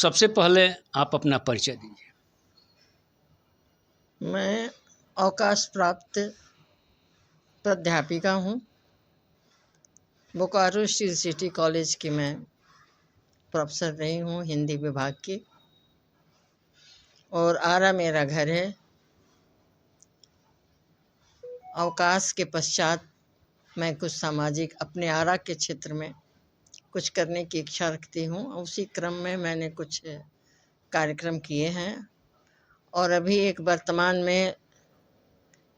सबसे पहले आप अपना परिचय दीजिए। मैं अवकाश प्राप्त प्राध्यापिका हूँ। बोकारो स्टील सिटी कॉलेज की मैं प्रोफेसर रही हूँ हिंदी विभाग की, और आरा मेरा घर है। अवकाश के पश्चात मैं कुछ सामाजिक अपने आरा के क्षेत्र में कुछ करने की इच्छा रखती हूँ। उसी क्रम में मैंने कुछ कार्यक्रम किए हैं, और अभी एक वर्तमान में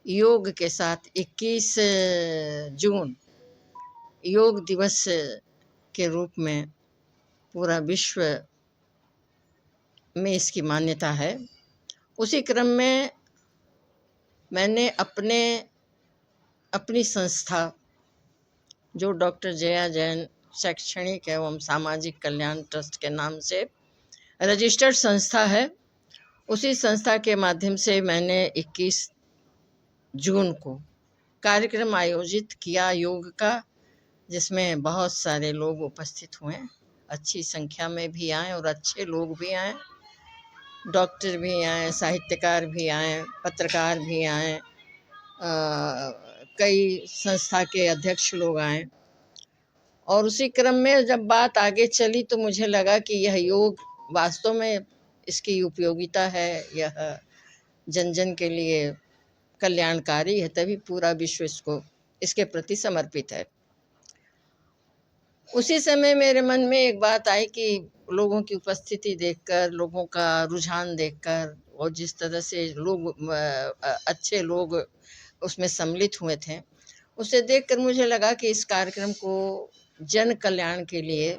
योग के साथ 21 जून योग दिवस के रूप में पूरा विश्व में इसकी मान्यता है। उसी क्रम में मैंने अपनी संस्था, जो डॉक्टर जया जैन शैक्षणिक एवं सामाजिक कल्याण ट्रस्ट के नाम से रजिस्टर्ड संस्था है, उसी संस्था के माध्यम से मैंने 21 जून को कार्यक्रम आयोजित किया योग का, जिसमें बहुत सारे लोग उपस्थित हुए, अच्छी संख्या में भी आए और अच्छे लोग भी आए, डॉक्टर भी आए, साहित्यकार भी आए, पत्रकार भी आए, कई संस्था के अध्यक्ष लोग आए। और उसी क्रम में जब बात आगे चली तो मुझे लगा कि यह योग वास्तव में इसकी उपयोगिता है, यह जन जन के लिए कल्याणकारी है, तभी पूरा विश्व इसके प्रति समर्पित है। उसी समय मेरे मन में एक बात आई कि लोगों की उपस्थिति देखकर, लोगों का रुझान देखकर, और जिस तरह से लोग अच्छे लोग उसमें सम्मिलित हुए थे, उसे देखकर मुझे लगा कि इस कार्यक्रम को जन कल्याण के लिए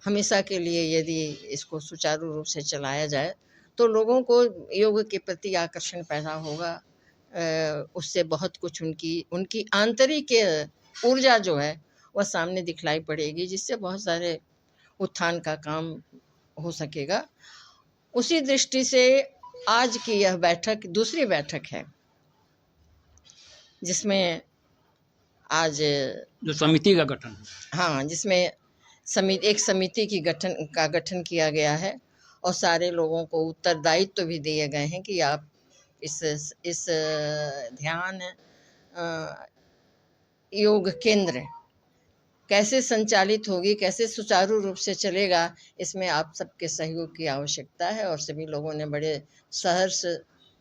हमेशा के लिए यदि इसको सुचारू रूप से चलाया जाए तो लोगों को योग के प्रति आकर्षण पैदा होगा। उससे बहुत कुछ उनकी आंतरिक ऊर्जा जो है वह सामने दिखलाई पड़ेगी, जिससे बहुत सारे उत्थान का काम हो सकेगा। उसी दृष्टि से आज की यह बैठक दूसरी बैठक है, जिसमें आज जो समिति का गठन, हाँ, जिसमें एक समिति का गठन किया गया है, और सारे लोगों को उत्तरदायित्व भी दिए गए हैं कि आप इस ध्यान योग केंद्र कैसे संचालित होगी, कैसे सुचारू रूप से चलेगा, इसमें आप सबके सहयोग की आवश्यकता है। और सभी लोगों ने बड़े सहर्ष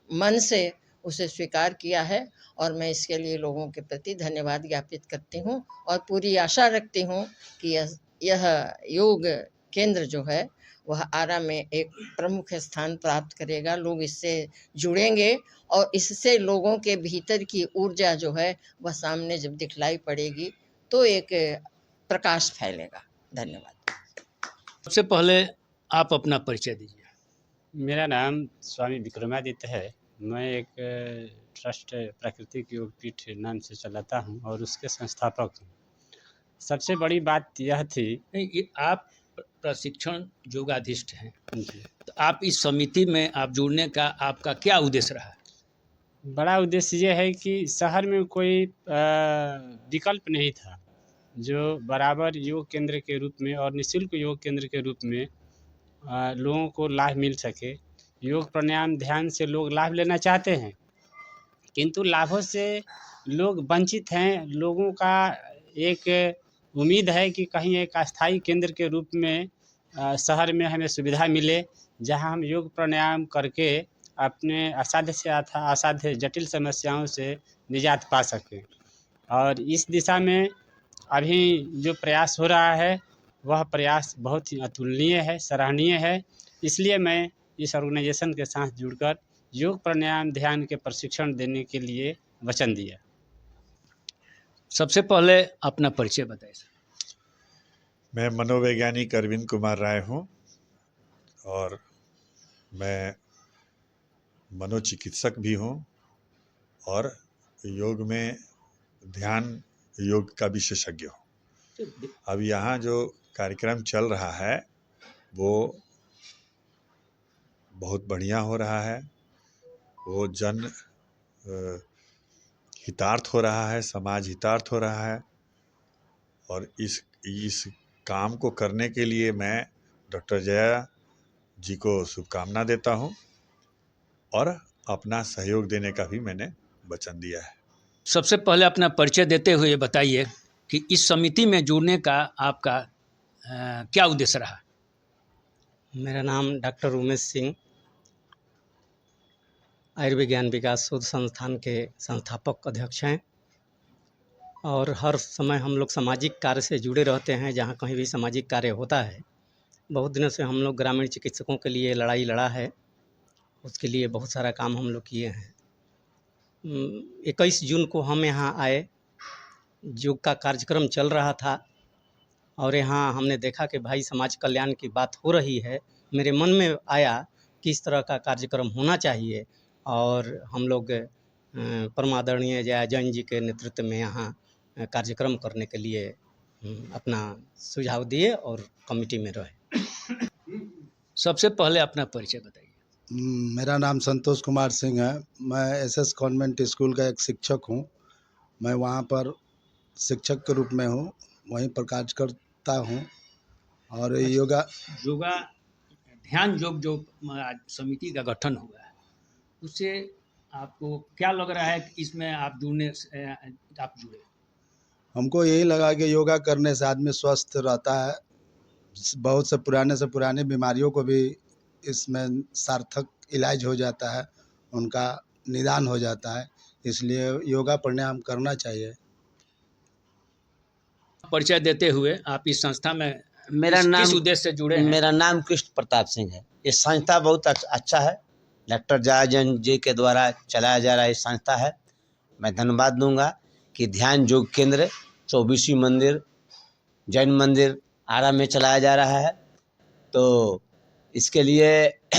मन से उसे स्वीकार किया है, और मैं इसके लिए लोगों के प्रति धन्यवाद ज्ञापित करती हूँ, और पूरी आशा रखती हूँ कि यह योग केंद्र जो है वह आरा में एक प्रमुख स्थान प्राप्त करेगा। लोग इससे जुड़ेंगे, और इससे लोगों के भीतर की ऊर्जा जो है वह सामने जब दिखलाई पड़ेगी तो एक प्रकाश फैलेगा। धन्यवाद। सबसे पहले आप अपना परिचय दीजिए। मेरा नाम स्वामी विक्रमादित्य है। मैं एक ट्रस्ट प्राकृतिक योग पीठ नाम से चलाता हूं और उसके संस्थापक हूं। सबसे बड़ी बात यह थी, आप प्रशिक्षण योगाधीष्ट हैं, तो आप इस समिति में आप जुड़ने का आपका क्या उद्देश्य रहा? बड़ा उद्देश्य ये है कि शहर में कोई विकल्प नहीं था जो बराबर योग केंद्र के रूप में और निःशुल्क योग केंद्र के रूप में लोगों को लाभ मिल सके। योग प्राणायाम ध्यान से लोग लाभ लेना चाहते हैं, किंतु लाभों से लोग वंचित हैं। लोगों का एक उम्मीद है कि कहीं एक अस्थायी केंद्र के रूप में शहर में हमें सुविधा मिले, जहां हम योग प्राणायाम करके अपने असाध्य से असाध्य जटिल समस्याओं से निजात पा सकें। और इस दिशा में अभी जो प्रयास हो रहा है वह प्रयास बहुत ही अतुलनीय है, सराहनीय है। इसलिए मैं इस ऑर्गेनाइजेशन के साथ जुड़कर योग प्राणायाम ध्यान के प्रशिक्षण देने के लिए वचन दिया। सबसे पहले अपना परिचय बताइए सर। मैं मनोवैज्ञानिक अरविंद कुमार राय हूँ, और मैं मनोचिकित्सक भी हूँ, और योग में ध्यान योग का विशेषज्ञ हूँ। अब यहाँ जो कार्यक्रम चल रहा है वो बहुत बढ़िया हो रहा है, वो जन हितार्थ हो रहा है, समाज हितार्थ हो रहा है। और इस काम को करने के लिए मैं डॉक्टर जया जी को शुभकामना देता हूं और अपना सहयोग देने का भी मैंने वचन दिया है। सबसे पहले अपना परिचय देते हुए बताइए कि इस समिति में जुड़ने का आपका क्या उद्देश्य रहा? मेरा नाम डॉक्टर उमेश सिंह, आयुर्विज्ञान विकास शोध संस्थान के संस्थापक अध्यक्ष हैं और हर समय हम लोग सामाजिक कार्य से जुड़े रहते हैं। जहाँ कहीं भी सामाजिक कार्य होता है, बहुत दिनों से हम लोग ग्रामीण चिकित्सकों के लिए लड़ाई लड़ा है, उसके लिए बहुत सारा काम हम लोग किए हैं। 21 जून को हम यहाँ आए, योग का कार्यक्रम चल रहा था और यहाँ हमने देखा कि भाई समाज कल्याण की बात हो रही है। मेरे मन में आया कि इस तरह का कार्यक्रम होना चाहिए और हम लोग परमादरणीय जया जैन जी के नेतृत्व में यहाँ कार्यक्रम करने के लिए अपना सुझाव दिए और कमेटी में रहे। सबसे पहले अपना परिचय बताइए। मेरा नाम संतोष कुमार सिंह है। मैं एसएस कॉन्वेंट स्कूल का एक शिक्षक हूँ। मैं वहाँ पर शिक्षक के रूप में हूँ, वहीं पर कार्य करता हूँ। और योगा ध्यान योग जो समिति का गठन हुआ है, उससे आपको क्या लग रहा है कि इसमें आप जुड़े? हमको यही लगा कि योगा करने से आदमी स्वस्थ रहता है। बहुत से पुराने बीमारियों को भी इसमें सार्थक इलाज हो जाता है, उनका निदान हो जाता है। इसलिए योगा प्राणायाम करना चाहिए। परिचय देते हुए आप इस संस्था में किस उद्देश्य से जुड़े हैं? मेरा नाम कृष्ण प्रताप सिंह है। ये संस्था बहुत अच्छा है, डॉक्टर जया जैन जी के द्वारा चलाया जा रहा है। संस्था है, मैं धन्यवाद दूंगा कि ध्यान योग केंद्र 24 मंदिर जैन मंदिर आरा में चलाया जा रहा है। तो इसके लिए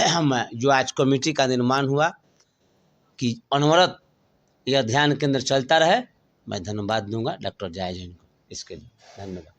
हम जो आज कमेटी का निर्माण हुआ कि अनवरत यह ध्यान केंद्र चलता रहे, मैं धन्यवाद दूंगा डॉक्टर जया जैन को इसके लिए। धन्यवाद।